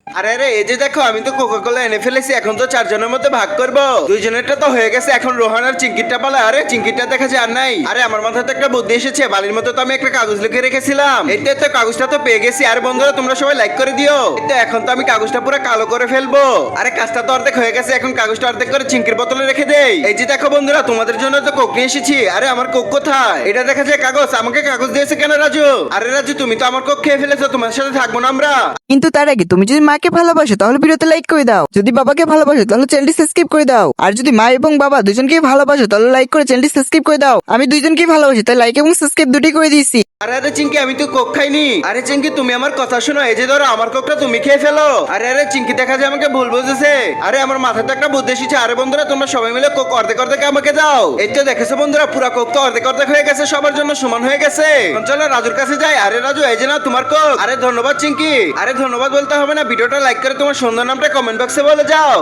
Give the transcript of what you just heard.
আরে আরে এই যে দেখো আমি তো কোকা কোলা এনে ফেলেছি, এখন তো চারজনের মধ্যে ভাগ করবো। দুইজনেরটা তো হয়ে গেছে, এখন রোহান আর চিঙ্কিরটা পালা। আরে চিঙ্কিরটা দেখা যায় আর নাই। আরে আমার মাথায় তো একটা বুদ্ধি এসেছে, বালির মতো তো আমি একটা কাগজ লিখে রেখেছিলাম। এইটা তো কাগজটা তো পেয়ে গেছি। আর বন্ধুরা তোমরা সবাই লাইক করে দিও। এই তো এখন তো আমি কাগজটা পুরো কালো করে ফেলবো। আরে কাজটা তো অর্ধেক হয়ে গেছে, এখন কাগজটা অর্ধেক করে চিঙ্কির বোতলে রেখে দেই। এই যে দেখো বন্ধুরা তোমাদের জন্য তো কোক নিয়ে এসেছি। আরে আমার কোক কোথায়? এটা দেখা যায় কাগজ। আমাকে কাগজ দিয়েছে কেন রাজু? আরে রাজু তুমি তো আমার কোক খেয়ে ফেলেছো, তোমার সাথে থাকবো না আমরা। কিন্তু তার আগে তুমি যদি মাকে ভালোবাসো তাহলে ভিডিওতে লাইক করে দাও, যদি বাবাকে ভালোবাসো তাহলে চ্যানেলটি সাবস্ক্রাইব করে দাও, আর যদি মা এবং বাবা দুজনকেই ভালোবাসো তাহলে লাইক করে চ্যানেলটি সাবস্ক্রাইব করে দাও। আমি দুইজনকেই ভালোবাসি তাই লাইক এবং সাবস্ক্রাইব দুটোই করে দিয়েছি। আরে আরে চিঙ্কি আমি তো কোক খাইনি। আরে চিঙ্কি তুমি আমার কথা শোনো, এই যে ধরো আমার কোকটা তুমি খেয়ে ফেলো। আরে আরে চিঙ্কি দেখা যায় আমাকে ভুল বুঝেছে। আরে আমার মাথাতে একটা বুদ্ধি এসেছে। আরে বন্ধুরা তোমরা সবাই মিলে কোক অর্ধেক অর্ধেক আমাকে দাও। এই তো দেখেছো বন্ধুরা পুরো কোক তো অর্ধেক অর্ধেক হয়ে গেছে, সবার জন্য সমান হয়ে গেছে। এখন চলো রাজুর কাছে যাই। আরে রাজু এই যে না তোমার কোক। আরে ধন্যবাদ চিঙ্কি। আরে ধন্যবাদ বলতে হবে না, ভিডিওটা লাইক করে তোমার সুন্দর নামটা কমেন্ট বক্সে বলে যাও।